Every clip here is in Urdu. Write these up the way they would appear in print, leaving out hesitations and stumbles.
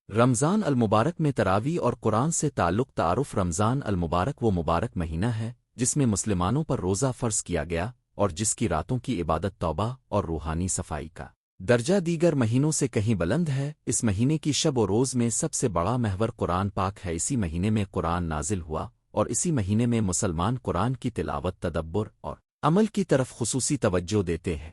رمضان المبارک میں تراویح اور قرآن سے تعلق تعارف رمضان المبارک وہ مبارک مہینہ ہے جس میں مسلمانوں پر روزہ فرض کیا گیا اور جس کی راتوں کی عبادت توبہ اور روحانی صفائی کا درجہ دیگر مہینوں سے کہیں بلند ہے۔ اس مہینے کی شب و روز میں سب سے بڑا محور قرآن پاک ہے۔ اسی مہینے میں قرآن نازل ہوا اور اسی مہینے میں مسلمان قرآن کی تلاوت، تدبر اور عمل کی طرف خصوصی توجہ دیتے ہیں۔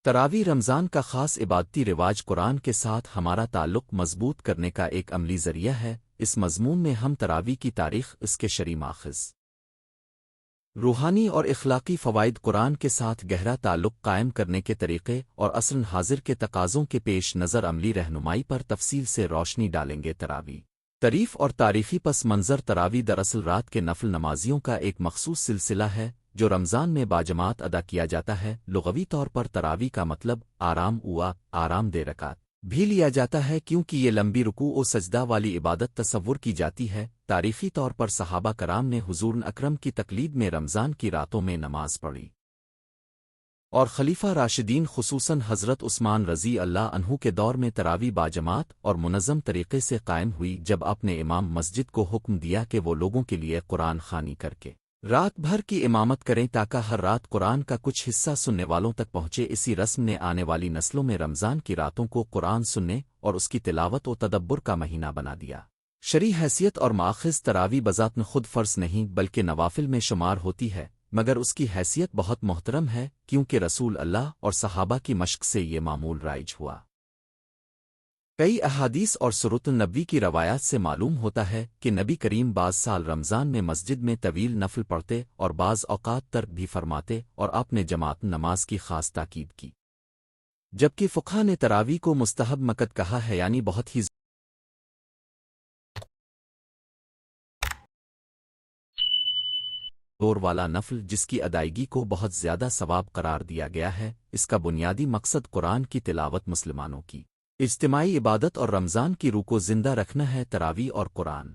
تراویح رمضان کا خاص عبادتی رواج قرآن کے ساتھ ہمارا تعلق مضبوط کرنے کا ایک عملی ذریعہ ہے۔ اس مضمون میں ہم تراویح کی تاریخ، اس کے شرعی ماخذ، روحانی اور اخلاقی فوائد، قرآن کے ساتھ گہرا تعلق قائم کرنے کے طریقے اور عصر حاضر کے تقاضوں کے پیش نظر عملی رہنمائی پر تفصیل سے روشنی ڈالیں گے۔ تراویح تعریف اور تاریخی پس منظر۔ تراویح دراصل رات کے نفل نمازیوں کا ایک مخصوص سلسلہ ہے جو رمضان میں باجماعت ادا کیا جاتا ہے۔ لغوی طور پر تراویح کا مطلب آرام ہوا، آرام دہ رکعت بھی لیا جاتا ہے کیونکہ یہ لمبی رکوع و سجدہ والی عبادت تصور کی جاتی ہے۔ تاریخی طور پر صحابہ کرام نے حضور اکرم کی تقلید میں رمضان کی راتوں میں نماز پڑھی اور خلیفہ راشدین خصوصاً حضرت عثمان رضی اللہ عنہ کے دور میں تراویح باجماعت اور منظم طریقے سے قائم ہوئی جب آپ نے امام مسجد کو حکم دیا کہ وہ لوگوں کے لیے قرآن خوانی کر کے رات بھر کی امامت کریں تاکہ ہر رات قرآن کا کچھ حصہ سننے والوں تک پہنچے۔ اسی رسم نے آنے والی نسلوں میں رمضان کی راتوں کو قرآن سننے اور اس کی تلاوت و تدبر کا مہینہ بنا دیا۔ شرعی حیثیت اور ماخذ۔ تراویح بذات خود فرض نہیں بلکہ نوافل میں شمار ہوتی ہے، مگر اس کی حیثیت بہت محترم ہے کیونکہ رسول اللہ اور صحابہ کی مشق سے یہ معمول رائج ہوا۔ کئی احادیث اور سنت النبوی کی روایات سے معلوم ہوتا ہے کہ نبی کریم بعض سال رمضان میں مسجد میں طویل نفل پڑھتے اور بعض اوقات ترک بھی فرماتے اور آپ نے جماعت نماز کی خاص تاکید کی، جبکہ فقہا نے تراویح کو مستحب مکت کہا ہے، یعنی بہت ہی زور والا نفل جس کی ادائیگی کو بہت زیادہ ثواب قرار دیا گیا ہے۔ اس کا بنیادی مقصد قرآن کی تلاوت، مسلمانوں کی اجتماعی عبادت اور رمضان کی روح کو زندہ رکھنا ہے۔ تراویح اور قرآن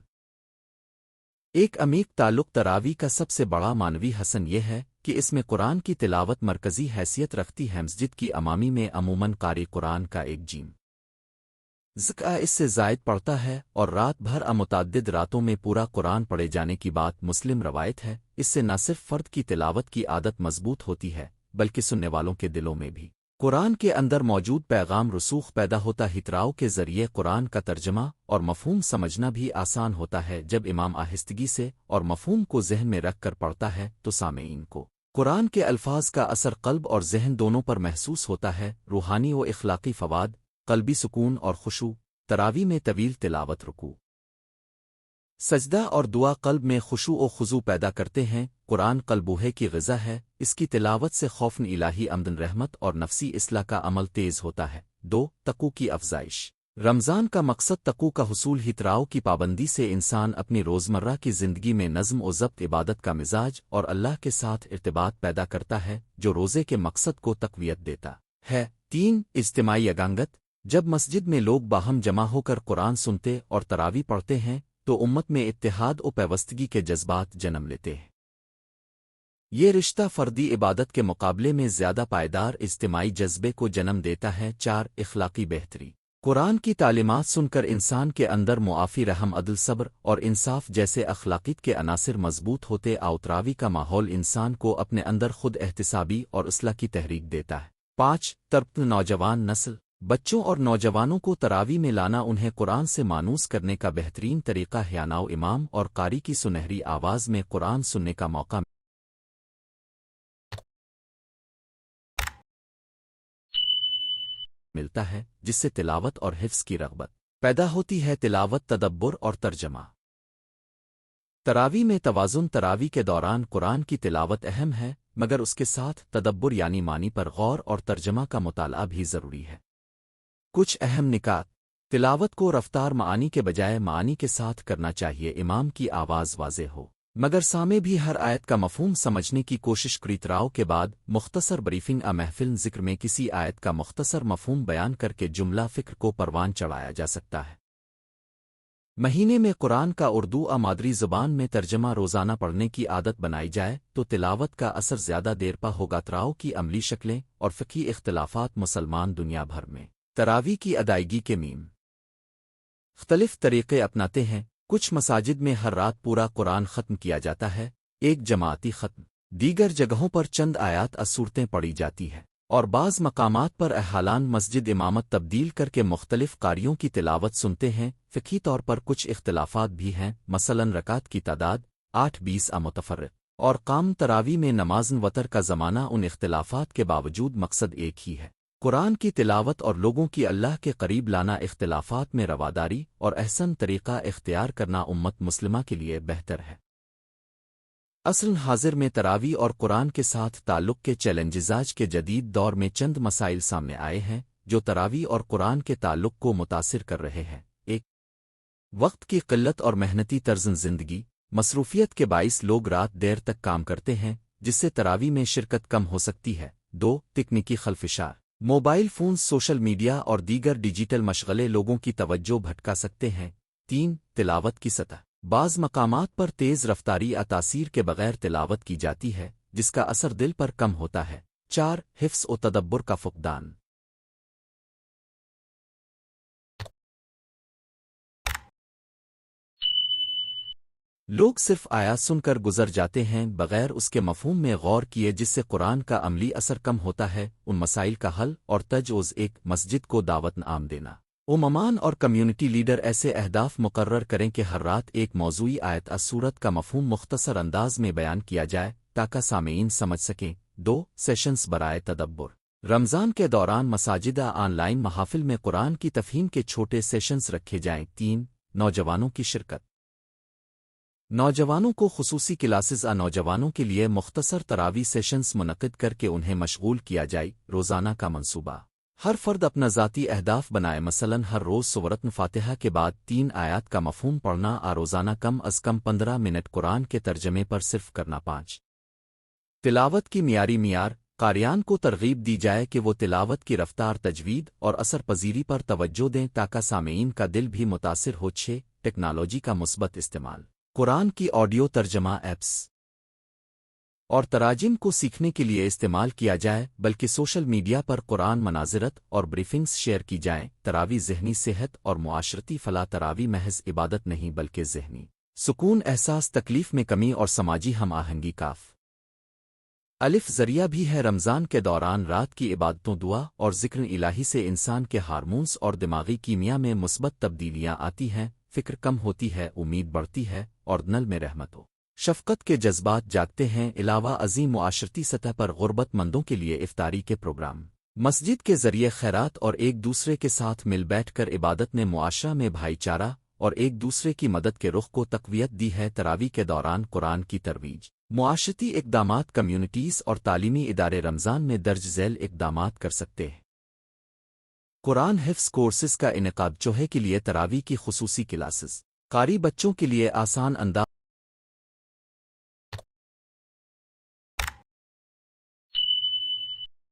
ایک عمیق تعلق۔ تراویح کا سب سے بڑا معنوی حسن یہ ہے کہ اس میں قرآن کی تلاوت مرکزی حیثیت رکھتی ہے۔ مسجد کی امامی میں عموماً قاری قرآن کا ایک جیم ذکا اس سے زائد پڑھتا ہے اور رات بھر متعدد راتوں میں پورا قرآن پڑھے جانے کی بات مسلم روایت ہے۔ اس سے نہ صرف فرد کی تلاوت کی عادت مضبوط ہوتی ہے بلکہ سننے والوں کے دلوں میں بھی قرآن کے اندر موجود پیغام رسوخ پیدا ہوتا ہے۔ ہتراؤ کے ذریعے قرآن کا ترجمہ اور مفہوم سمجھنا بھی آسان ہوتا ہے۔ جب امام آہستگی سے اور مفہوم کو ذہن میں رکھ کر پڑھتا ہے تو سامعین کو قرآن کے الفاظ کا اثر قلب اور ذہن دونوں پر محسوس ہوتا ہے۔ روحانی و اخلاقی فوائد، قلبی سکون اور خشوع۔ تراویح میں طویل تلاوت، رکوع، سجدہ اور دعا قلب میں خشوع و خضوع پیدا کرتے ہیں۔ قرآن قلبوہے کی غذا ہے، اس کی تلاوت سے خوفن الہی، آمدن رحمت اور نفسی اصلاح کا عمل تیز ہوتا ہے۔ 2. تقوی کی افزائش۔ رمضان کا مقصد تقوی کا حصول۔ ہتراؤ کی پابندی سے انسان اپنی روزمرہ کی زندگی میں نظم و ضبط، عبادت کا مزاج اور اللہ کے ساتھ ارتباط پیدا کرتا ہے جو روزے کے مقصد کو تقویت دیتا ہے۔ 3. اجتماعی یگانگت۔ جب مسجد میں لوگ باہم جمع ہو کر قرآن سنتے اور تراویح پڑھتے ہیں تو امت میں اتحاد و پیوستگی کے جذبات جنم لیتے ہیں۔ یہ رشتہ فردی عبادت کے مقابلے میں زیادہ پائیدار اجتماعی جذبے کو جنم دیتا ہے۔ 4. اخلاقی بہتری۔ قرآن کی تعلیمات سن کر انسان کے اندر معافی، رحم، عدل، صبر اور انصاف جیسے اخلاقیات کے عناصر مضبوط ہوتے۔ تراویح کا ماحول انسان کو اپنے اندر خود احتسابی اور اصلاح کی تحریک دیتا ہے۔ 5. تربیت۔ نوجوان نسل۔ بچوں اور نوجوانوں کو تراویح میں لانا انہیں قرآن سے مانوس کرنے کا بہترین طریقہ ہے۔ نو امام اور قاری کی سنہری آواز میں قرآن سننے کا موقع ملتا ہے جس سے تلاوت اور حفظ کی رغبت پیدا ہوتی ہے۔ تلاوت، تدبر اور ترجمہ۔ تراویح میں توازن۔ تراویح کے دوران قرآن کی تلاوت اہم ہے مگر اس کے ساتھ تدبر یعنی معنی پر غور اور ترجمہ کا مطالعہ بھی ضروری ہے۔ کچھ اہم نکات۔ تلاوت کو رفتار معانی کے بجائے معانی کے ساتھ کرنا چاہیے۔ امام کی آواز واضح ہو، مگر سامے بھی ہر آیت کا مفہوم سمجھنے کی کوشش کریتراؤ کے بعد مختصر بریفنگ محفل ذکر میں کسی آیت کا مختصر مفہوم بیان کر کے جملہ فکر کو پروان چڑھایا جا سکتا ہے۔ مہینے میں قرآن کا اردو مادری زبان میں ترجمہ روزانہ پڑھنے کی عادت بنائی جائے تو تلاوت کا اثر زیادہ دیر پا ہوگا۔ تراؤ کی عملی شکلیں اور فقہی اختلافات مسلمان دنیا بھر میں تراویح کی ادائیگی کے مختلف طریقے اپناتے ہیں۔ کچھ مساجد میں ہر رات پورا قرآن ختم کیا جاتا ہے، ایک جماعتی ختم، دیگر جگہوں پر چند آیات صورتیں پڑھی جاتی ہے، اور بعض مقامات پر احالان مسجد امامت تبدیل کر کے مختلف قاریوں کی تلاوت سنتے ہیں۔ فقہی طور پر کچھ اختلافات بھی ہیں، مثلاً رکعت کی تعداد 8-20 متفرق اور قام تراویح میں نماز وتر کا زمانہ۔ ان اختلافات کے باوجود مقصد ایک ہی ہے، قرآن کی تلاوت اور لوگوں کی اللہ کے قریب لانا۔ اختلافات میں رواداری اور احسن طریقہ اختیار کرنا امت مسلمہ کے لیے بہتر ہے۔ اصل حاضر میں تراویح اور قرآن کے ساتھ تعلق کے چیلنجز آج کے جدید دور میں چند مسائل سامنے آئے ہیں جو تراویح اور قرآن کے تعلق کو متاثر کر رہے ہیں۔ ایک، وقت کی قلت اور محنتی طرز زندگی۔ مصروفیت کے باعث لوگ رات دیر تک کام کرتے ہیں جس سے تراویح میں شرکت کم ہو سکتی ہے۔ دو، تکنیکی خلفشار۔ موبائل فونز، سوشل میڈیا اور دیگر ڈیجیٹل مشغلے لوگوں کی توجہ بھٹکا سکتے ہیں۔ تین، تلاوت کی سطح۔ بعض مقامات پر تیز رفتاری تاثیر کے بغیر تلاوت کی جاتی ہے جس کا اثر دل پر کم ہوتا ہے۔ چار، حفظ و تدبر کا فقدان۔ لوگ صرف آیات سن کر گزر جاتے ہیں بغیر اس کے مفہوم میں غور کیے جس سے قرآن کا عملی اثر کم ہوتا ہے۔ ان مسائل کا حل اور تجویز: ایک، مسجد کو دعوت عام دینا۔ امامان اور کمیونٹی لیڈر ایسے اہداف مقرر کریں کہ ہر رات ایک موضوعی آیت سورت کا مفہوم مختصر انداز میں بیان کیا جائے تاکہ سامعین سمجھ سکیں۔ دو، سیشنز برائے تدبر۔ رمضان کے دوران مساجد آن لائن محافل میں قرآن کی تفہیم کے چھوٹے سیشنز رکھے جائیں۔ تین، نوجوانوں کی شرکت۔ نوجوانوں کو خصوصی کلاسز نوجوانوں کے لیے مختصر تراویح سیشنز منعقد کر کے انہیں مشغول کیا جائے۔ روزانہ کا منصوبہ۔ ہر فرد اپنا ذاتی اہداف بنائے، مثلاً ہر روز سورۃ فاتحہ کے بعد 3 آیات کا مفہوم پڑھنا، روزانہ کم از کم 15 منٹ قرآن کے ترجمے پر صرف کرنا۔ 5، تلاوت کی معیار۔ قاریان کو ترغیب دی جائے کہ وہ تلاوت کی رفتار، تجوید اور اثر پذیری پر توجہ دیں تاکہ سامعین کا دل بھی متاثر ہو۔ 6، ٹیکنالوجی کا مثبت استعمال۔ قرآن کی آڈیو ترجمہ ایپس اور تراجم کو سیکھنے کے لیے استعمال کیا جائے، بلکہ سوشل میڈیا پر قرآن مناظرت اور بریفنگز شیئر کی جائیں۔ تراویح ذہنی صحت اور معاشرتی فلاح۔ تراویح محض عبادت نہیں بلکہ ذہنی سکون، احساس تکلیف میں کمی اور سماجی ہم آہنگی کا الف ذریعہ بھی ہے۔ رمضان کے دوران رات کی عبادتوں، دعا اور ذکر الہی سے انسان کے ہارمونز اور دماغی کیمیا میں مثبت تبدیلیاں آتی ہیں، فکر کم ہوتی ہے، امید بڑھتی ہے اور دل میں رحمت و شفقت کے جذبات جاگتے ہیں۔ علاوہ عظیم معاشرتی سطح پر غربت مندوں کے لیے افطاری کے پروگرام، مسجد کے ذریعے خیرات اور ایک دوسرے کے ساتھ مل بیٹھ کر عبادت نے معاشرہ میں بھائی چارہ اور ایک دوسرے کی مدد کے رخ کو تقویت دی ہے۔ تراویح کے دوران قرآن کی ترویج۔ معاشرتی اقدامات، کمیونٹیز اور تعلیمی ادارے رمضان میں درج ذیل اقدامات کر سکتے ہیں۔ قرآن حفظ کورسز کا انعقاد۔ چوہے کے لیے تراویح کی خصوصی کلاسز، قاری بچوں کے لیے آسان انداز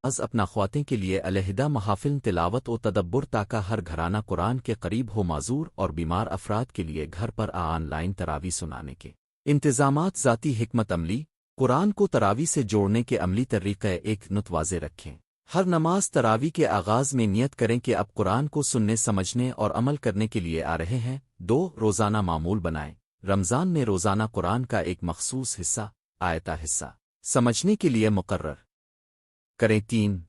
اپنا خواتین کے لیے علیحدہ محافل تلاوت و تدبر تاکہ ہر گھرانہ قرآن کے قریب ہو۔ معذور اور بیمار افراد کے لیے گھر پر آن لائن تراویح سنانے کے انتظامات۔ ذاتی حکمت عملی۔ قرآن کو تراویح سے جوڑنے کے عملی طریقے۔ ایک نت واضح رکھیں، ہر نماز تراویح کے آغاز میں نیت کریں کہ اب قرآن کو سننے، سمجھنے اور عمل کرنے کے لیے آ رہے ہیں۔ 2، روزانہ معمول بنائیں۔ رمضان میں روزانہ قرآن کا ایک مخصوص حصہ، آیتہ حصہ سمجھنے کے لیے مقرر کریں۔ 3،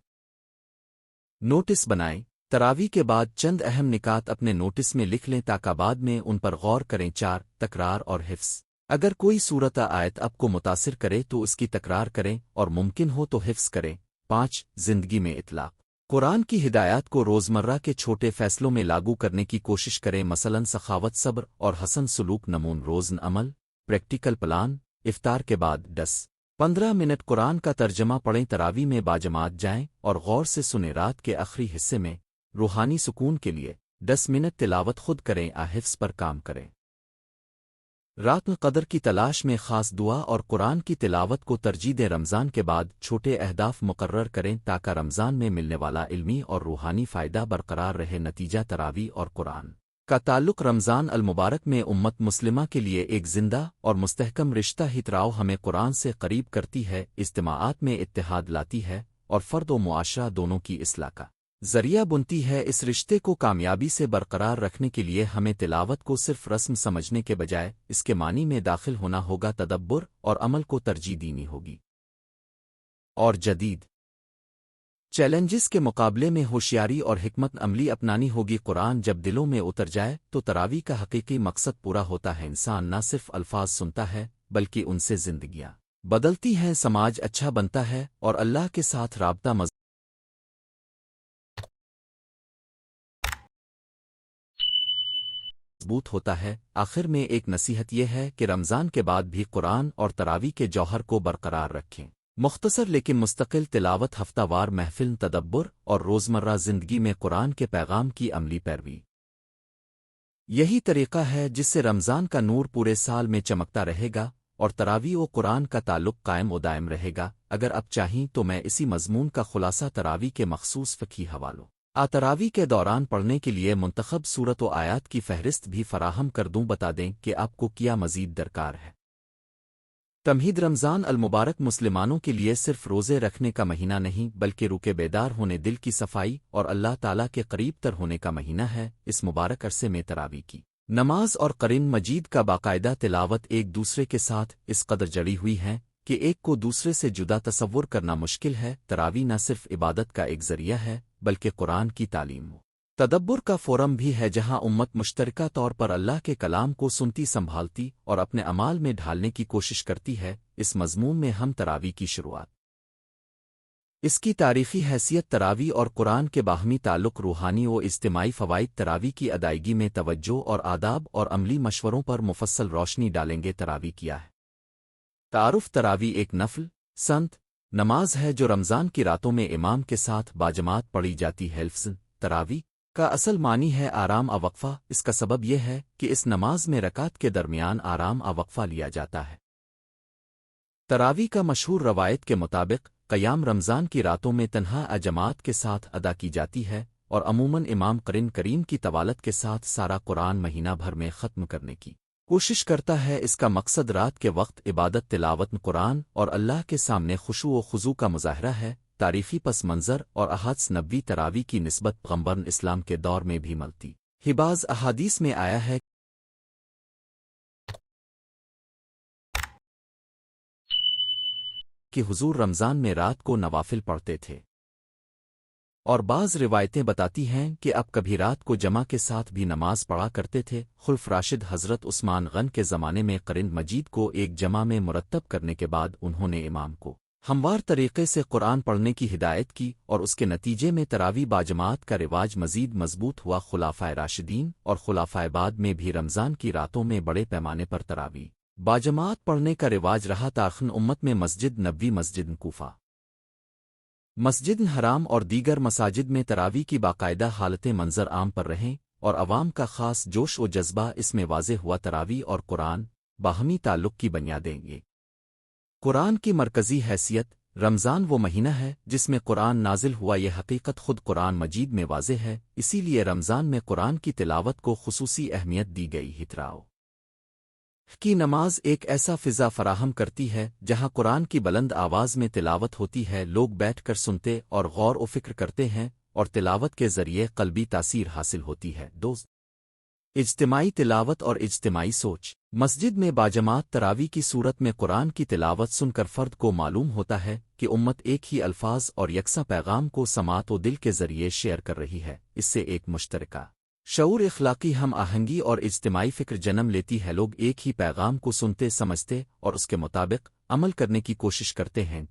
نوٹس بنائیں۔ تراویح کے بعد چند اہم نکات اپنے نوٹس میں لکھ لیں تاکہ بعد میں ان پر غور کریں۔ 4، تکرار اور حفظ۔ اگر کوئی صورت آیت آپ کو متاثر کرے تو اس کی تکرار کریں اور ممکن ہو تو حفظ کریں۔ 5، زندگی میں اطلاق۔ قرآن کی ہدایات کو روزمرہ کے چھوٹے فیصلوں میں لاگو کرنے کی کوشش کریں، مثلاً سخاوت، صبر اور حسن سلوک۔ نمون روزن عمل، پریکٹیکل پلان۔ افطار کے بعد 10-15 منٹ قرآن کا ترجمہ پڑھیں۔ تراویح میں باجماعت جائیں اور غور سے سنیں۔ رات کے آخری حصے میں روحانی سکون کے لیے 10 منٹ تلاوت خود کریں، حفظ پر کام کریں۔ رات قدر کی تلاش میں خاص دعا اور قرآن کی تلاوت کو ترجیح دیں رمضان کے بعد چھوٹے اہداف مقرر کریں تاکہ رمضان میں ملنے والا علمی اور روحانی فائدہ برقرار رہے نتیجہ تراویح اور قرآن کا تعلق رمضان المبارک میں امت مسلمہ کے لیے ایک زندہ اور مستحکم رشتہ ہی تراو ہمیں قرآن سے قریب کرتی ہے اجتماعات میں اتحاد لاتی ہے اور فرد و معاشرہ دونوں کی اصلاح کا ذریعہ بنتی ہے اس رشتے کو کامیابی سے برقرار رکھنے کے لیے ہمیں تلاوت کو صرف رسم سمجھنے کے بجائے اس کے معنی میں داخل ہونا ہوگا تدبر اور عمل کو ترجیح دینی ہوگی اور جدید چیلنجز کے مقابلے میں ہوشیاری اور حکمت عملی اپنانی ہوگی قرآن جب دلوں میں اتر جائے تو تراویح کا حقیقی مقصد پورا ہوتا ہے انسان نہ صرف الفاظ سنتا ہے بلکہ ان سے زندگیاں بدلتی ہیں سماج اچھا بنتا ہے اور اللہ کے ساتھ رابطہ مضبوط ہوتا ہے آخر میں ایک نصیحت یہ ہے کہ رمضان کے بعد بھی قرآن اور تراویح کے جوہر کو برقرار رکھیں مختصر لیکن مستقل تلاوت ہفتہ وار محفل تدبر اور روزمرہ زندگی میں قرآن کے پیغام کی عملی پیروی یہی طریقہ ہے جس سے رمضان کا نور پورے سال میں چمکتا رہے گا اور تراویح و قرآن کا تعلق قائم و دائم رہے گا اگر اب چاہیں تو میں اسی مضمون کا خلاصہ تراویح کے مخصوص فقہی حوالوں تراویح کے دوران پڑھنے کے لیے منتخب صورت و آیات کی فہرست بھی فراہم کر دوں بتا دیں کہ آپ کو کیا مزید درکار ہے تمہید رمضان المبارک مسلمانوں کے لیے صرف روزے رکھنے کا مہینہ نہیں بلکہ روکے بیدار ہونے دل کی صفائی اور اللہ تعالیٰ کے قریب تر ہونے کا مہینہ ہے اس مبارک عرصے میں تراویح کی نماز اور قرآن مجید کا باقاعدہ تلاوت ایک دوسرے کے ساتھ اس قدر جڑی ہوئی ہیں کہ ایک کو دوسرے سے جدا تصور کرنا مشکل ہے تراویح نہ صرف عبادت کا ایک ذریعہ ہے بلکہ قرآن کی تعلیم تدبر کا فورم بھی ہے جہاں امت مشترکہ طور پر اللہ کے کلام کو سنتی سنبھالتی اور اپنے اعمال میں ڈھالنے کی کوشش کرتی ہے اس مضمون میں ہم تراویح کی شروعات اس کی تاریخی حیثیت تراویح اور قرآن کے باہمی تعلق روحانی و اجتماعی فوائد تراویح کی ادائیگی میں توجہ اور آداب اور عملی مشوروں پر مفصل روشنی ڈالیں گے تراویح کیا ہے تعارف تراویح ایک نفل سنت نماز ہے جو رمضان کی راتوں میں امام کے ساتھ باجماعت پڑھی جاتی ہے لفظ تراویح کا اصل معنی ہے آرام وقفہ اس کا سبب یہ ہے کہ اس نماز میں رکعت کے درمیان آرام وقفہ لیا جاتا ہے تراویح کا مشہور روایت کے مطابق قیام رمضان کی راتوں میں تنہا جماعت کے ساتھ ادا کی جاتی ہے اور عموماً امام قرآن کریم کی طوالت کے ساتھ سارا قرآن مہینہ بھر میں ختم کرنے کی کوشش کرتا ہے اس کا مقصد رات کے وقت عبادت تلاوت قرآن اور اللہ کے سامنے خشوع و خضوع کا مظاہرہ ہے تاریخی پس منظر اور احادیث نبوی تراویح کی نسبت پیغمبر اسلام کے دور میں بھی ملتی ہے بعض احادیث میں آیا ہے کہ حضور رمضان میں رات کو نوافل پڑھتے تھے اور بعض روایتیں بتاتی ہیں کہ اب کبھی رات کو جمع کے ساتھ بھی نماز پڑھا کرتے تھے خلف راشد حضرت عثمان غن کے زمانے میں قرآن مجید کو ایک جمع میں مرتب کرنے کے بعد انہوں نے امام کو ہموار طریقے سے قرآن پڑھنے کی ہدایت کی اور اس کے نتیجے میں تراویح باجماعت کا رواج مزید مضبوط ہوا خلفائے راشدین اور خلفائے بعد میں بھی رمضان کی راتوں میں بڑے پیمانے پر تراویح باجماعت پڑھنے کا رواج رہا تاخن امت میں مسجد نبوی مسجد کوفہ مسجد حرام اور دیگر مساجد میں تراویح کی باقاعدہ حالتیں منظر عام پر رہیں اور عوام کا خاص جوش و جذبہ اس میں واضح ہوا تراویح اور قرآن باہمی تعلق کی بنیادیں یہ قرآن کی مرکزی حیثیت رمضان وہ مہینہ ہے جس میں قرآن نازل ہوا یہ حقیقت خود قرآن مجید میں واضح ہے اسی لیے رمضان میں قرآن کی تلاوت کو خصوصی اہمیت دی گئی ہتراؤ کی نماز ایک ایسا فضا فراہم کرتی ہے جہاں قرآن کی بلند آواز میں تلاوت ہوتی ہے لوگ بیٹھ کر سنتے اور غور و فکر کرتے ہیں اور تلاوت کے ذریعے قلبی تاثیر حاصل ہوتی ہے دوست اجتماعی تلاوت اور اجتماعی سوچ مسجد میں باجماعت تراویح کی صورت میں قرآن کی تلاوت سن کر فرد کو معلوم ہوتا ہے کہ امت ایک ہی الفاظ اور یکساں پیغام کو سماعت و دل کے ذریعے شیئر کر رہی ہے اس سے ایک مشترکہ شعور اخلاقی ہم آہنگی اور اجتماعی فکر جنم لیتی ہے لوگ ایک ہی پیغام کو سنتے سمجھتے اور اس کے مطابق عمل کرنے کی کوشش کرتے ہیں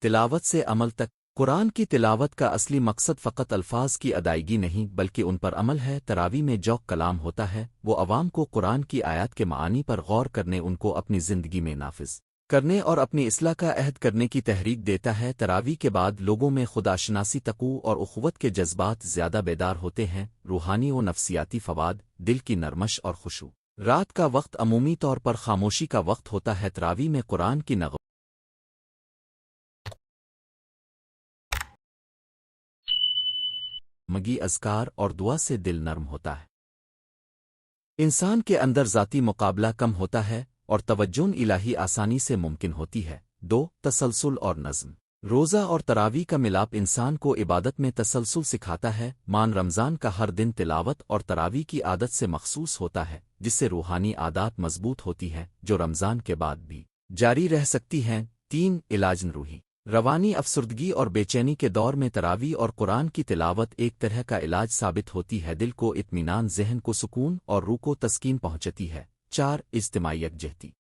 تلاوت سے عمل تک قرآن کی تلاوت کا اصلی مقصد فقط الفاظ کی ادائیگی نہیں بلکہ ان پر عمل ہے تراویح میں جو کلام ہوتا ہے وہ عوام کو قرآن کی آیات کے معانی پر غور کرنے ان کو اپنی زندگی میں نافذ کرنے اور اپنی اصلاح کا عہد کرنے کی تحریک دیتا ہے تراویح کے بعد لوگوں میں خداشناسی تقوی اور اخوت کے جذبات زیادہ بیدار ہوتے ہیں روحانی و نفسیاتی فوائد دل کی نرمش اور خشوع رات کا وقت عمومی طور پر خاموشی کا وقت ہوتا ہے۔ تراویح میں قرآن کی نغمگی اذکار اور دعا سے دل نرم ہوتا ہے۔ انسان کے اندر ذاتی مقابلہ کم ہوتا ہے اور توجہ الہی آسانی سے ممکن ہوتی ہے۔ 2. تسلسل اور نظم۔ روزہ اور تراویح کا ملاپ انسان کو عبادت میں تسلسل سکھاتا ہے۔ رمضان کا ہر دن تلاوت اور تراویح کی عادت سے مخصوص ہوتا ہے، جس سے روحانی عادات مضبوط ہوتی ہیں جو رمضان کے بعد بھی جاری رہ سکتی ہیں۔ 3. علاج روحی روانی افسردگی اور بے چینی کے دور میں تراویح اور قرآن کی تلاوت ایک طرح کا علاج ثابت ہوتی ہے۔ دل کو اطمینان، ذہن کو سکون اور روح کو تسکین پہنچتی ہے۔ 4. اجتماعی یکجہتی۔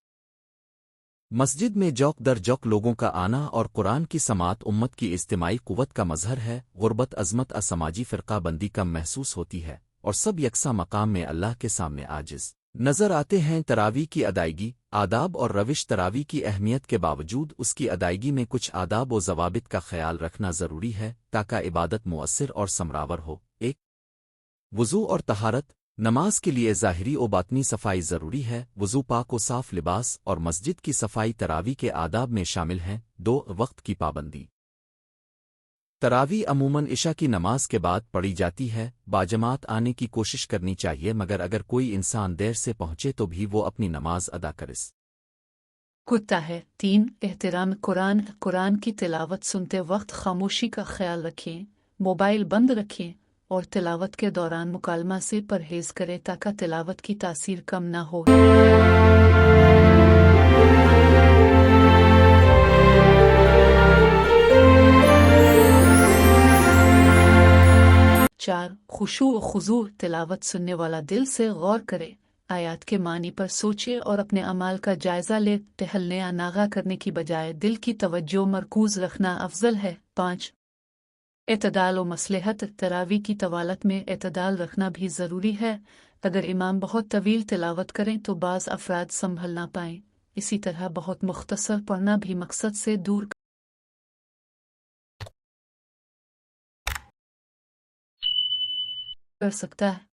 مسجد میں جوق در جوق لوگوں کا آنا اور قرآن کی سماعت امت کی اجتماعی قوت کا مظہر ہے۔ غربت، عظمت، سماجی فرقہ بندی کم محسوس ہوتی ہے اور سب یکساں مقام میں اللہ کے سامنے عاجز نظر آتے ہیں۔ تراویح کی ادائیگی، آداب اور روش۔ تراویح کی اہمیت کے باوجود اس کی ادائیگی میں کچھ آداب و ضوابط کا خیال رکھنا ضروری ہے تاکہ عبادت مؤثر اور ثمراور ہو۔ 1. وضو اور طہارت۔ نماز کے لیے ظاہری و باطنی صفائی ضروری ہے۔ وضو، پاک و صاف لباس اور مسجد کی صفائی تراویح کے آداب میں شامل ہیں۔ 2. وقت کی پابندی۔ تراویح عموماً عشاء کی نماز کے بعد پڑھی جاتی ہے۔ باجماعت آنے کی کوشش کرنی چاہیے، مگر اگر کوئی انسان دیر سے پہنچے تو بھی وہ اپنی نماز ادا کرے۔ کتا ہے۔ 3. احترام قرآن کی تلاوت سنتے وقت خاموشی کا خیال رکھیں، موبائل بند رکھیں اور تلاوت کے دوران مکالمہ سے پرہیز کریں تاکہ تلاوت کی تاثیر کم نہ ہو۔ 4. خشوع و خضوع۔ تلاوت سننے والا دل سے غور کرے، آیات کے معنی پر سوچے اور اپنے اعمال کا جائزہ لے۔ ٹہلنے یا ناغہ کرنے کی بجائے دل کی توجہ مرکوز رکھنا افضل ہے۔ 5. اعتدال و مصلحت۔ تراویح کی طوالت میں اعتدال رکھنا بھی ضروری ہے۔ اگر امام بہت طویل تلاوت کریں تو بعض افراد سنبھل نہ پائیں، اسی طرح بہت مختصر پڑھنا بھی مقصد سے دور کر سکتا ہے۔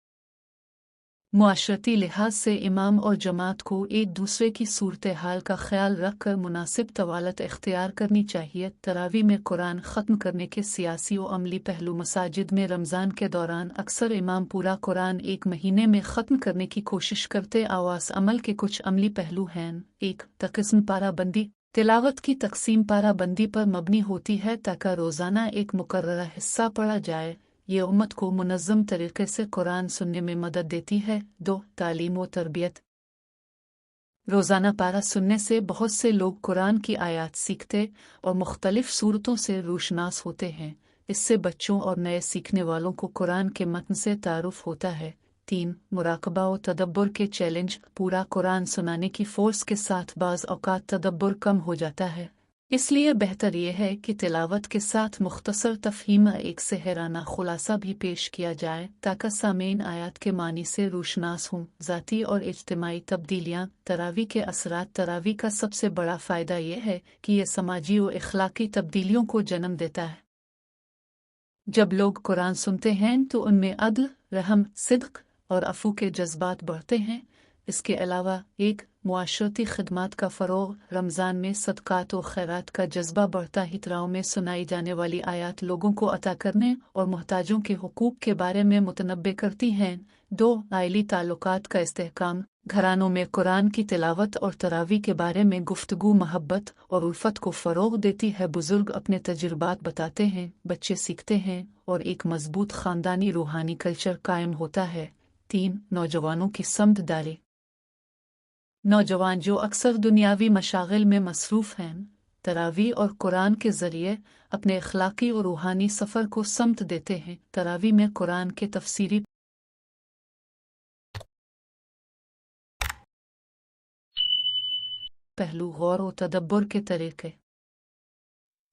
معاشرتی لحاظ سے امام اور جماعت کو ایک دوسرے کی صورتحال کا خیال رکھ کر مناسب طوالت اختیار کرنی چاہیے۔ تراویح میں قرآن ختم کرنے کے سیاسی و عملی پہلو۔ مساجد میں رمضان کے دوران اکثر امام پورا قرآن ایک مہینے میں ختم کرنے کی کوشش کرتے۔ آواز عمل کے کچھ عملی پہلو ہیں۔ 1. تقسیم پارہ بندی۔ تلاوت کی تقسیم پارہ بندی پر مبنی ہوتی ہے تاکہ روزانہ ایک مقررہ حصہ پڑھا جائے۔ یہ امت کو منظم طریقے سے قرآن سننے میں مدد دیتی ہے۔ 2. تعلیم و تربیت۔ روزانہ پارہ سننے سے بہت سے لوگ قرآن کی آیات سیکھتے اور مختلف صورتوں سے روشناس ہوتے ہیں۔ اس سے بچوں اور نئے سیکھنے والوں کو قرآن کے متن سے تعارف ہوتا ہے۔ 3. مراقبہ و تدبر کے چیلنج۔ پورا قرآن سنانے کی فورس کے ساتھ بعض اوقات تدبر کم ہو جاتا ہے، اس لیے بہتر یہ ہے کہ تلاوت کے ساتھ مختصر تفہیم، ایک سحرانہ خلاصہ بھی پیش کیا جائے تاکہ سامعین آیات کے معنی سے روشناس ہوں۔ ذاتی اور اجتماعی تبدیلیاں۔ تراویح کے اثرات۔ تراویح کا سب سے بڑا فائدہ یہ ہے کہ یہ سماجی و اخلاقی تبدیلیوں کو جنم دیتا ہے۔ جب لوگ قرآن سنتے ہیں تو ان میں عدل، رحم، صدق اور عفو کے جذبات بڑھتے ہیں۔ اس کے علاوہ 1. معاشرتی خدمات کا فروغ۔ رمضان میں صدقات و خیرات کا جذبہ بڑھتا ہے۔ تراویح میں سنائی جانے والی آیات لوگوں کو عطا کرنے اور محتاجوں کے حقوق کے بارے میں متنبع کرتی ہیں۔ 2. عائلی تعلقات کا استحکام۔ گھرانوں میں قرآن کی تلاوت اور تراویح کے بارے میں گفتگو محبت اور الفت کو فروغ دیتی ہے۔ بزرگ اپنے تجربات بتاتے ہیں، بچے سیکھتے ہیں اور ایک مضبوط خاندانی روحانی کلچر قائم ہوتا ہے۔ 3. نوجوانوں کی سمت داری۔ نوجوان جو اکثر دنیاوی مشاغل میں مصروف ہیں، تراویح اور قرآن کے ذریعے اپنے اخلاقی اور روحانی سفر کو سمت دیتے ہیں۔ تراویح میں قرآن کے تفسیری پہلو، غور و تدبر کے طریقے۔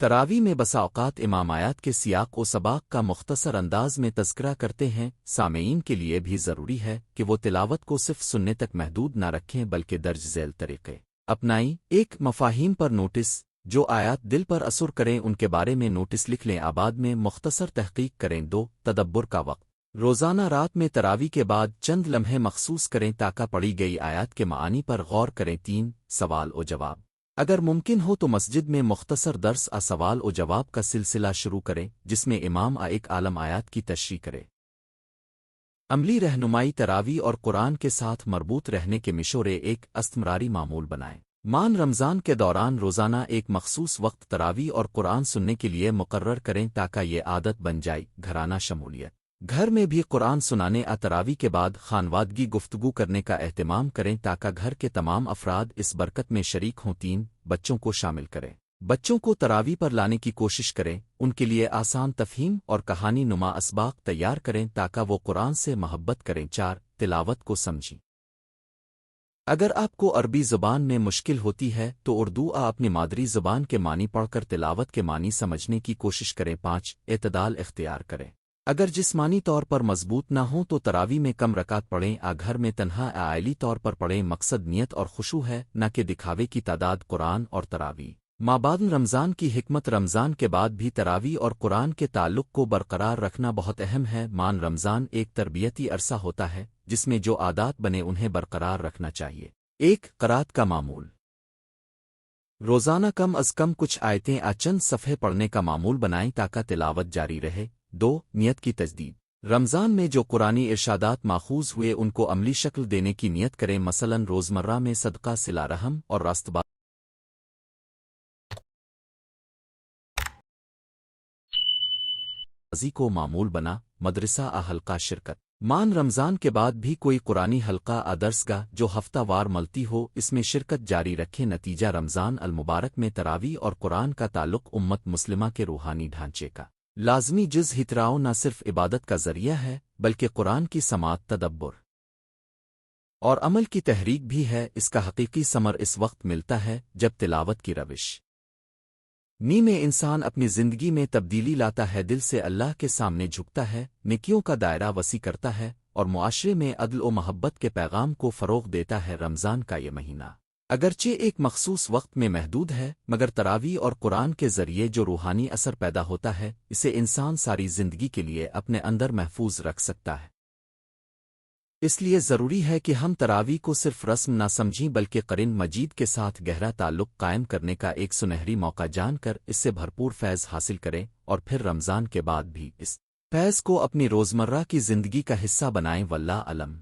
تراویح میں بسا اوقات امام آیات کے سیاق و سباق کا مختصر انداز میں تذکرہ کرتے ہیں۔ سامعین کے لیے بھی ضروری ہے کہ وہ تلاوت کو صرف سننے تک محدود نہ رکھیں بلکہ درج ذیل طریقے اپنائیں۔ 1. مفاہیم پر نوٹس۔ جو آیات دل پر اثر کریں ان کے بارے میں نوٹس لکھ لیں۔ آباد میں مختصر تحقیق کریں۔ 2. تدبر کا وقت۔ روزانہ رات میں تراوی کے بعد چند لمحے مخصوص کریں تاکہ پڑھی گئی آیات کے معانی پر غور کریں۔ 3 سوال و جواب۔ اگر ممکن ہو تو مسجد میں مختصر درس سوال و جواب کا سلسلہ شروع کریں جس میں امام ایک عالم آیات کی تشریح کرے۔ عملی رہنمائی تراوی اور قرآن کے ساتھ مربوط رہنے کے مشورے ایک استمراری معمول بنائیں۔ رمضان کے دوران روزانہ ایک مخصوص وقت تراوی اور قرآن سننے کے لیے مقرر کریں تاکہ یہ عادت بن جائے۔ گھرانہ شمولیت۔ گھر میں بھی قرآن سنانے تراوی کے بعد خانوادگی گفتگو کرنے کا اہتمام کریں تاکہ گھر کے تمام افراد اس برکت میں شریک ہوں۔ 3 بچوں کو شامل کریں۔ بچوں کو تراوی پر لانے کی کوشش کریں، ان کے لیے آسان تفہیم اور کہانی نما اسباق تیار کریں تاکہ وہ قرآن سے محبت کریں۔ 4 تلاوت کو سمجھیں۔ اگر آپ کو عربی زبان میں مشکل ہوتی ہے تو اردو اپنی مادری زبان کے معنی پڑھ کر تلاوت کے معنی سمجھنے کی کوشش کریں۔ 5 اعتدال اختیار کریں۔ اگر جسمانی طور پر مضبوط نہ ہوں تو تراوی میں کم رکعت پڑھیں، گھر میں تنہا عائلی طور پر پڑھیں۔ مقصد نیت اور خشوع ہے، نہ کہ دکھاوے کی تعداد۔ قرآن اور تراوی مابعد رمضان کی حکمت۔ رمضان کے بعد بھی تراوی اور قرآن کے تعلق کو برقرار رکھنا بہت اہم ہے۔ رمضان ایک تربیتی عرصہ ہوتا ہے جس میں جو عادات بنے انہیں برقرار رکھنا چاہیے۔ 1 قرات کا معمول۔ روزانہ کم از کم کچھ آیتیں چند صفحے پڑھنے کا معمول بنائیں تاکہ تلاوت جاری رہے۔ 2 نیت کی تجدید۔ رمضان میں جو قرآنی ارشادات ماخوذ ہوئے ان کو عملی شکل دینے کی نیت کریں، مثلاً روزمرہ میں صدقہ، صلہ رحم اور راست بازی کو معمول بنا۔ مدرسہ حلقہ شرکت۔ رمضان کے بعد بھی کوئی قرآنی حلقہ درسگاہ جو ہفتہ وار ملتی ہو اس میں شرکت جاری رکھیں۔ نتیجہ رمضان المبارک میں تراوی اور قرآن کا تعلق امت مسلمہ کے روحانی ڈھانچے کا لازمی جز ہتراؤ نہ صرف عبادت کا ذریعہ ہے بلکہ قرآن کی سماعت، تدبر اور عمل کی تحریک بھی ہے۔ اس کا حقیقی ثمر اس وقت ملتا ہے جب تلاوت کی روش میں انسان اپنی زندگی میں تبدیلی لاتا ہے، دل سے اللہ کے سامنے جھکتا ہے، نیکیوں کا دائرہ وسیع کرتا ہے اور معاشرے میں عدل و محبت کے پیغام کو فروغ دیتا ہے۔ رمضان کا یہ مہینہ اگرچہ ایک مخصوص وقت میں محدود ہے مگر تراوی اور قرآن کے ذریعے جو روحانی اثر پیدا ہوتا ہے اسے انسان ساری زندگی کے لیے اپنے اندر محفوظ رکھ سکتا ہے۔ اس لیے ضروری ہے کہ ہم تراوی کو صرف رسم نہ سمجھیں بلکہ قرآن مجید کے ساتھ گہرا تعلق قائم کرنے کا ایک سنہری موقع جان کر اس سے بھرپور فیض حاصل کریں اور پھر رمضان کے بعد بھی اس فیض کو اپنی روزمرہ کی زندگی کا حصہ بنائیں۔ واللہ علم۔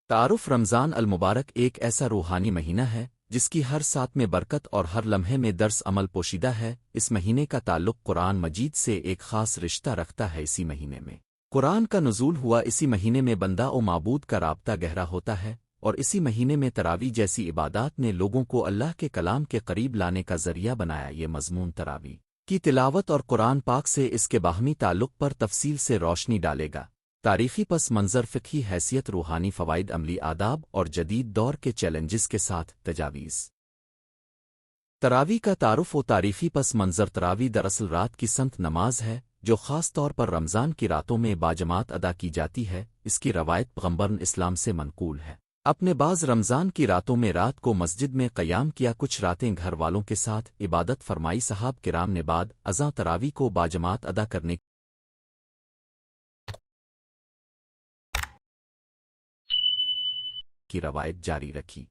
تعارف۔ رمضان المبارک ایک ایسا روحانی مہینہ ہے جس کی ہر ساتھ میں برکت اور ہر لمحے میں درس عمل پوشیدہ ہے۔ اس مہینے کا تعلق قرآن مجید سے ایک خاص رشتہ رکھتا ہے۔ اسی مہینے میں قرآن کا نزول ہوا، اسی مہینے میں بندہ و معبود کا رابطہ گہرا ہوتا ہے اور اسی مہینے میں تراوی جیسی عبادات نے لوگوں کو اللہ کے کلام کے قریب لانے کا ذریعہ بنایا۔ یہ مضمون تراوی کی تلاوت اور قرآن پاک سے اس کے باہمی تعلق پر تفصیل سے روشنی ڈالے گا۔ تاریخی پس منظر، فقہی حیثیت، روحانی فوائد، عملی آداب اور جدید دور کے چیلنجز کے ساتھ تجاویز۔ تراوی کا تعارف و تاریخی پس منظر۔ تراوی دراصل رات کی سنت نماز ہے جو خاص طور پر رمضان کی راتوں میں باجماعت ادا کی جاتی ہے۔ اس کی روایت پیغمبر اسلام سے منقول ہے۔ اپنے بعض رمضان کی راتوں میں رات کو مسجد میں قیام کیا، کچھ راتیں گھر والوں کے ساتھ عبادت فرمائی۔ صحاب کرام نے بعد ازاں تراوی کو باجماعت ادا کرنے کی روایت جاری رکھی۔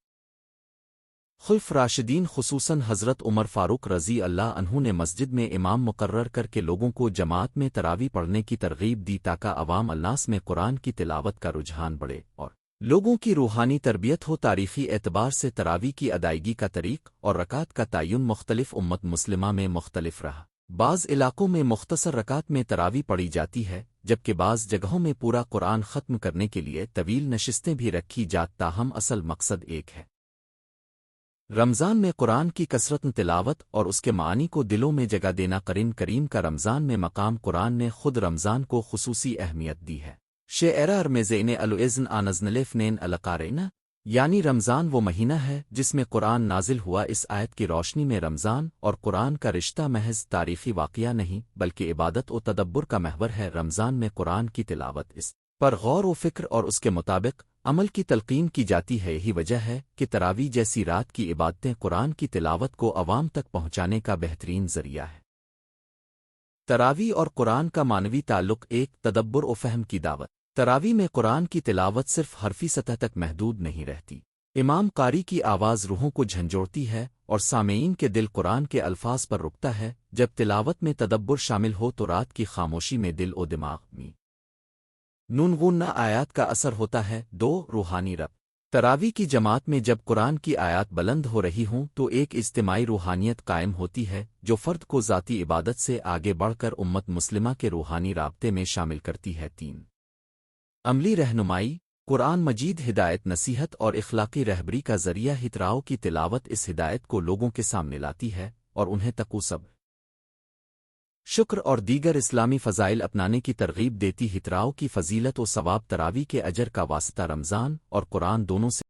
خلف راشدین خصوصاً حضرت عمر فاروق رضی اللہ عنہ نے مسجد میں امام مقرر کر کے لوگوں کو جماعت میں تراوی پڑھنے کی ترغیب دی تاکہ عوام الناس میں قرآن کی تلاوت کا رجحان بڑھے اور لوگوں کی روحانی تربیت ہو۔ تاریخی اعتبار سے تراوی کی ادائیگی کا طریق اور رکعت کا تعین مختلف امت مسلمہ میں مختلف رہا۔ بعض علاقوں میں مختصر رکعت میں تراوی پڑھی جاتی ہے جبکہ بعض جگہوں میں پورا قرآن ختم کرنے کے لیے طویل نشستیں بھی رکھی جات، تاہم اصل مقصد ایک ہے۔ رمضان میں قرآن کی کثرت تلاوت اور اس کے معانی کو دلوں میں جگہ دینا۔ قرآن کریم کا رمضان میں مقام۔ قرآن نے خود رمضان کو خصوصی اہمیت دی ہے۔ شعر میں زین الوزن آنزنلفنین القارئین، یعنی رمضان وہ مہینہ ہے جس میں قرآن نازل ہوا۔ اس آیت کی روشنی میں رمضان اور قرآن کا رشتہ محض تاریخی واقعہ نہیں بلکہ عبادت و تدبر کا محور ہے۔ رمضان میں قرآن کی تلاوت، اس پر غور و فکر اور اس کے مطابق عمل کی تلقین کی جاتی ہے۔ یہی وجہ ہے کہ تراوی جیسی رات کی عبادتیں قرآن کی تلاوت کو عوام تک پہنچانے کا بہترین ذریعہ ہے۔ تراوی اور قرآن کا معنوی تعلق ایک تدبر و فہم کی دعوت۔ تراوی میں قرآن کی تلاوت صرف حرفی سطح تک محدود نہیں رہتی۔ امام قاری کی آواز روحوں کو جھنجھوڑتی ہے اور سامعین کے دل قرآن کے الفاظ پر رکتا ہے۔ جب تلاوت میں تدبر شامل ہو تو رات کی خاموشی میں دل و دماغ میں نونغون آیات کا اثر ہوتا ہے۔ روحانی رب۔ تراوی کی جماعت میں جب قرآن کی آیات بلند ہو رہی ہوں تو ایک اجتماعی روحانیت قائم ہوتی ہے جو فرد کو ذاتی عبادت سے آگے بڑھ کر امت مسلمہ کے روحانی رابطے میں شامل کرتی ہے۔ عملی رہنمائی۔ قرآن مجید ہدایت، نصیحت اور اخلاقی رہبری کا ذریعہ ہے۔ تراو کی تلاوت اس ہدایت کو لوگوں کے سامنے لاتی ہے اور انہیں تقوی، صبر، شکر اور دیگر اسلامی فضائل اپنانے کی ترغیب دیتی ہے۔ تراو کی فضیلت و ثواب۔ تراوی کے اجر کا واسطہ رمضان اور قرآن دونوں سے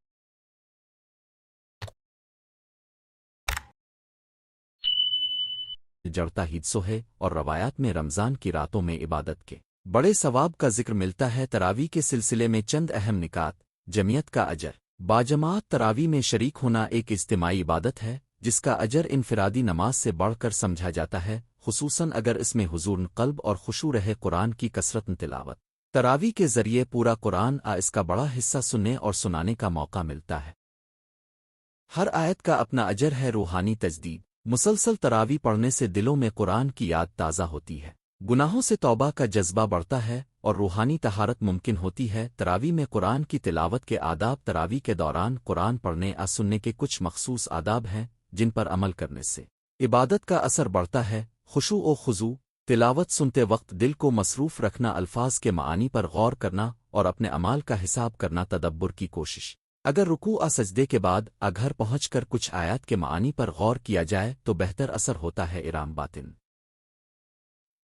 جڑتا حصہ ہے، اور روایات میں رمضان کی راتوں میں عبادت کے بڑے ثواب کا ذکر ملتا ہے۔ تراوی کے سلسلے میں چند اہم نکات۔ جمعیت کا اجر۔ باجماعت تراوی میں شریک ہونا ایک اجتماعی عبادت ہے جس کا اجر انفرادی نماز سے بڑھ کر سمجھا جاتا ہے، خصوصاً اگر اس میں حضور قلب اور خشوع رہے۔ قرآن کی کثرت تلاوت۔ تراوی کے ذریعے پورا قرآن اس کا بڑا حصہ سننے اور سنانے کا موقع ملتا ہے۔ ہر آیت کا اپنا اجر ہے۔ روحانی تجدید۔ مسلسل تراوی پڑھنے سے دلوں میں قرآن کی یاد تازہ ہوتی ہے، گناہوں سے توبہ کا جذبہ بڑھتا ہے اور روحانی طہارت ممکن ہوتی ہے۔ تراوی میں قرآن کی تلاوت کے آداب۔ تراوی کے دوران قرآن پڑھنے سننے کے کچھ مخصوص آداب ہیں جن پر عمل کرنے سے عبادت کا اثر بڑھتا ہے۔ خشوع و خضوع۔ تلاوت سنتے وقت دل کو مصروف رکھنا، الفاظ کے معانی پر غور کرنا اور اپنے اعمال کا حساب کرنا، تدبر کی کوشش۔ اگر رکوع سجدے کے بعد گھر پہنچ کر کچھ آیات کے معانی پر غور کیا جائے تو بہتر اثر ہوتا ہے۔ ارام باطن۔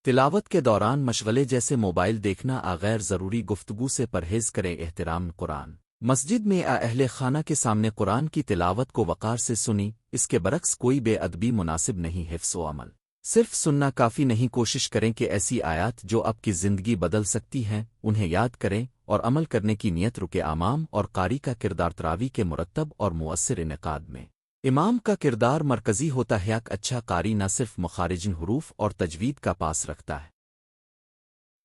تلاوت کے دوران مشغلے جیسے موبائل دیکھنا، غیر ضروری گفتگو سے پرہیز کریں۔ احترام قرآن۔ مسجد میں اہل خانہ کے سامنے قرآن کی تلاوت کو وقار سے سنی، اس کے برعکس کوئی بے ادبی مناسب نہیں۔ حفظ و عمل۔ صرف سننا کافی نہیں، کوشش کریں کہ ایسی آیات جو آپ کی زندگی بدل سکتی ہیں انہیں یاد کریں اور عمل کرنے کی نیت رکے۔ امام اور قاری کا کردار۔ تراوی کے مرتب اور مؤثر انعقاد میں امام کا کردار مرکزی ہوتا ہے۔ ایک اچھا قاری نہ صرف مخارجن، حروف اور تجوید کا پاس رکھتا ہے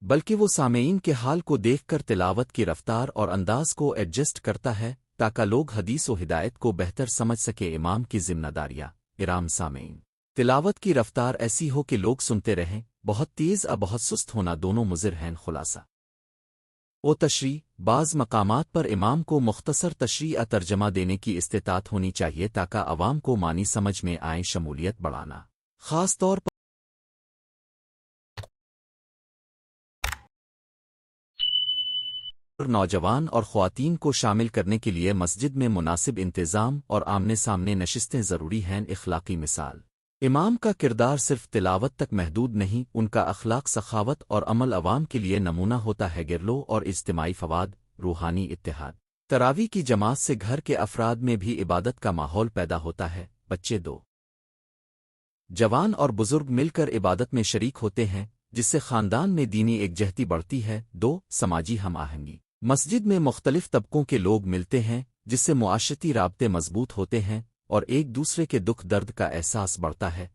بلکہ وہ سامعین کے حال کو دیکھ کر تلاوت کی رفتار اور انداز کو ایڈجسٹ کرتا ہے تاکہ لوگ حدیث و ہدایت کو بہتر سمجھ سکے۔ امام کی ذمہ داریاں۔ ارام سامعین۔ تلاوت کی رفتار ایسی ہو کہ لوگ سنتے رہیں، بہت تیز بہت سست ہونا دونوں مضر ہیں۔ خلاصہ و تشریح۔ بعض مقامات پر امام کو مختصر تشریح ترجمہ دینے کی استطاعت ہونی چاہیے تاکہ عوام کو معنی سمجھ میں آئیں۔ شمولیت بڑھانا۔ خاص طور پر نوجوان اور خواتین کو شامل کرنے کے لیے مسجد میں مناسب انتظام اور آمنے سامنے نشستیں ضروری ہیں۔ اخلاقی مثال۔ امام کا کردار صرف تلاوت تک محدود نہیں، ان کا اخلاق، سخاوت اور عمل عوام کے لیے نمونہ ہوتا ہے۔ گرلو اور اجتماعی فوائد۔ روحانی اتحاد۔ تراوی کی جماعت سے گھر کے افراد میں بھی عبادت کا ماحول پیدا ہوتا ہے۔ بچے، جوان اور بزرگ مل کر عبادت میں شریک ہوتے ہیں جس سے خاندان میں دینی یکجہتی بڑھتی ہے۔ سماجی ہم آہنگی۔ مسجد میں مختلف طبقوں کے لوگ ملتے ہیں جس سے معاشرتی رابطے مضبوط ہوتے ہیں اور ایک دوسرے کے دکھ درد کا احساس بڑھتا ہے۔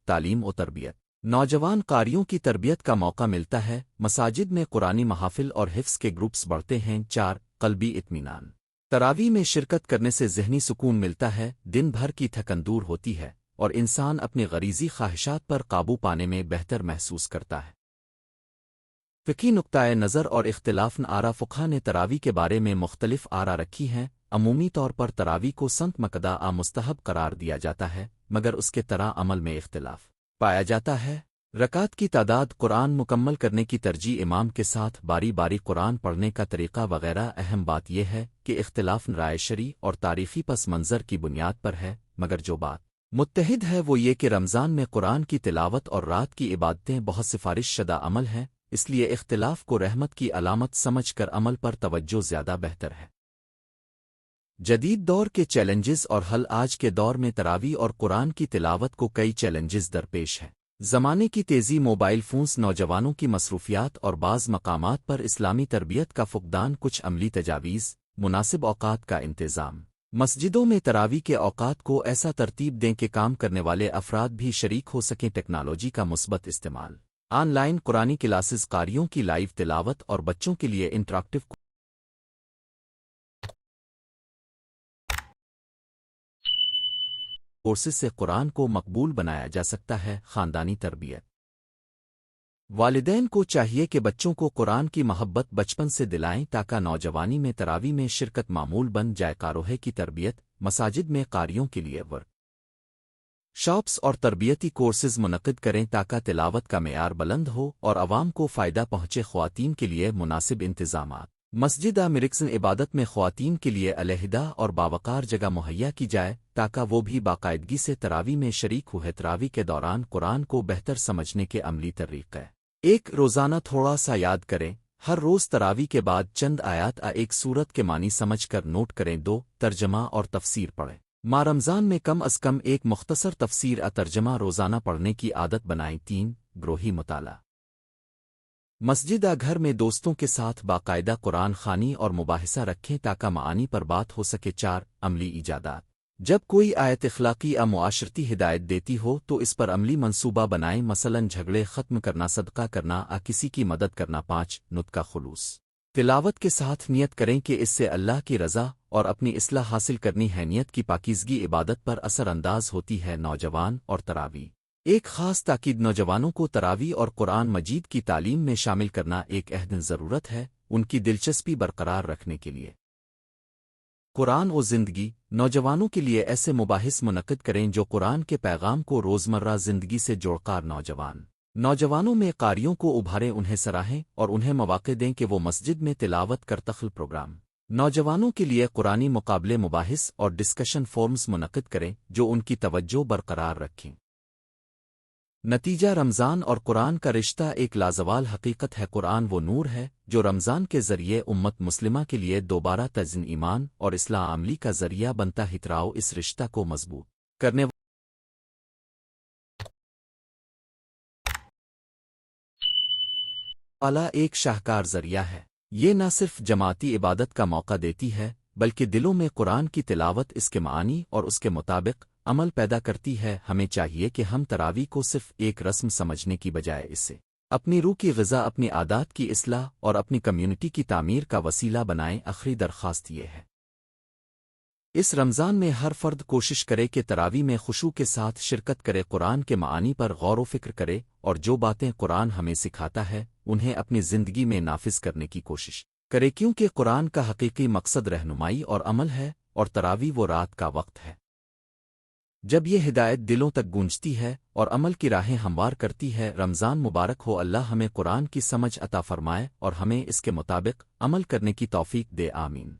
تعلیم و تربیت۔ نوجوان قاریوں کی تربیت کا موقع ملتا ہے۔ مساجد میں قرآنی محافل اور حفظ کے گروپس بڑھتے ہیں۔ قلبی اطمینان۔ تراوی میں شرکت کرنے سے ذہنی سکون ملتا ہے، دن بھر کی تھکن دور ہوتی ہے اور انسان اپنی غریزی خواہشات پر قابو پانے میں بہتر محسوس کرتا ہے۔ فقہی نقطۂ نظر اور اختلاف۔ آرا فقہ نے تراوی کے بارے میں مختلف آرا رکھی ہیں۔ عمومی طور پر تراوی کو سنت مقدہ مستحب قرار دیا جاتا ہے مگر اس کے طرح عمل میں اختلاف پایا جاتا ہے۔ رکعت کی تعداد، قرآن مکمل کرنے کی ترجیح، امام کے ساتھ باری باری قرآن پڑھنے کا طریقہ وغیرہ۔ اہم بات یہ ہے کہ اختلاف رائے شرعی اور تاریخی پس منظر کی بنیاد پر ہے، مگر جو بات متحد ہے وہ یہ کہ رمضان میں قرآن کی تلاوت اور رات کی عبادتیں بہت سفارش شدہ عمل ہیں، اس لیے اختلاف کو رحمت کی علامت سمجھ کر عمل پر توجہ زیادہ بہتر ہے۔ جدید دور کے چیلنجز اور حل۔ آج کے دور میں تراوی اور قرآن کی تلاوت کو کئی چیلنجز درپیش ہیں۔ زمانے کی تیزی، موبائل فونز، نوجوانوں کی مصروفیات اور بعض مقامات پر اسلامی تربیت کا فقدان۔ کچھ عملی تجاویز۔ مناسب اوقات کا انتظام۔ مسجدوں میں تراوی کے اوقات کو ایسا ترتیب دیں کہ کام کرنے والے افراد بھی شریک ہو سکیں۔ ٹیکنالوجی کا مثبت استعمال۔ آن لائن قرآنی کلاسز، قاریوں کی لائیو تلاوت اور بچوں کے لیے انٹریکٹیو کورسز سے قرآن کو مقبول بنایا جا سکتا ہے۔ خاندانی تربیت، والدین کو چاہیے کہ بچوں کو قرآن کی محبت بچپن سے دلائیں تاکہ نوجوانی میں تراویح میں شرکت معمول بن جائے۔ کاروہے کی تربیت، مساجد میں قاریوں کے لیے ورک شاپس اور تربیتی کورسز منعقد کریں تاکہ تلاوت کا معیار بلند ہو اور عوام کو فائدہ پہنچے۔ خواتین کے لیے مناسب انتظامات، مسجد مرکز عبادت میں خواتین کے لیے علیحدہ اور باوقار جگہ مہیا کی جائے تاکہ وہ بھی باقاعدگی سے تراویح میں شریک ہو۔ تراویح کے دوران قرآن کو بہتر سمجھنے کے عملی طریقے، ایک روزانہ تھوڑا سا یاد کریں۔ ہر روز تراویح کے بعد چند آیات ایک سورت کے معنی سمجھ کر نوٹ کریں۔ 2 ترجمہ اور تفسیر پڑھیں۔ ماہ رمضان میں کم از کم ایک مختصر تفسیر ترجمہ روزانہ پڑھنے کی عادت بنائیں۔ 3 گروہی مطالعہ، مسجد گھر میں دوستوں کے ساتھ باقاعدہ قرآن خوانی اور مباحثہ رکھیں تاکہ معانی پر بات ہو سکے۔ 4 عملی ایجادات، جب کوئی آیت اخلاقی یا معاشرتی ہدایت دیتی ہو تو اس پر عملی منصوبہ بنائیں، مثلاً جھگڑے ختم کرنا، صدقہ کرنا، کسی کی مدد کرنا۔ 5 نطقہ خلوص، تلاوت کے ساتھ نیت کریں کہ اس سے اللہ کی رضا اور اپنی اصلاح حاصل کرنی ہے۔ نیت کی پاکیزگی عبادت پر اثر انداز ہوتی ہے۔ نوجوان اور تراویح، ایک خاص تاکید، نوجوانوں کو تراویح اور قرآن مجید کی تعلیم میں شامل کرنا ایک اہم ضرورت ہے ان کی دلچسپی برقرار رکھنے کے لیے۔ قرآن و زندگی، نوجوانوں کے لیے ایسے مباحث منعقد کریں جو قرآن کے پیغام کو روزمرہ زندگی سے جوڑکار نوجوانوں میں قاریوں کو ابھاریں، انہیں سراہیں اور انہیں مواقع دیں کہ وہ مسجد میں تلاوت کرتخل پروگرام، نوجوانوں کے لیے قرآنی مقابلے، مباحث اور ڈسکشن فورمز منعقد کریں جو ان کی توجہ برقرار رکھیں۔ نتیجہ، رمضان اور قرآن کا رشتہ ایک لازوال حقیقت ہے۔ قرآن وہ نور ہے جو رمضان کے ذریعے امت مسلمہ کے لیے دوبارہ تزئین ایمان اور اصلاح عملی کا ذریعہ بنتا ہے۔ تراؤ اس رشتہ کو مضبوط کرنے والا ایک شاہکار ذریعہ ہے۔ یہ نہ صرف جماعتی عبادت کا موقع دیتی ہے بلکہ دلوں میں قرآن کی تلاوت، اس کے معانی اور اس کے مطابق عمل پیدا کرتی ہے۔ ہمیں چاہیے کہ ہم تراویح کو صرف ایک رسم سمجھنے کی بجائے اسے اپنی روح کی غذا، اپنی عادات کی اصلاح اور اپنی کمیونٹی کی تعمیر کا وسیلہ بنائیں۔ آخری درخواست یہ ہے، اس رمضان میں ہر فرد کوشش کرے کہ تراویح میں خشوع کے ساتھ شرکت کرے، قرآن کے معانی پر غور و فکر کرے اور جو باتیں قرآن ہمیں سکھاتا ہے انہیں اپنی زندگی میں نافذ کرنے کی کوشش کرے، کیونکہ قرآن کا حقیقی مقصد رہنمائی اور عمل ہے اور تراویح وہ رات کا وقت ہے جب یہ ہدایت دلوں تک گونجتی ہے اور عمل کی راہیں ہموار کرتی ہے۔ رمضان مبارک ہو، اللہ ہمیں قرآن کی سمجھ عطا فرمائے اور ہمیں اس کے مطابق عمل کرنے کی توفیق دے، آمین۔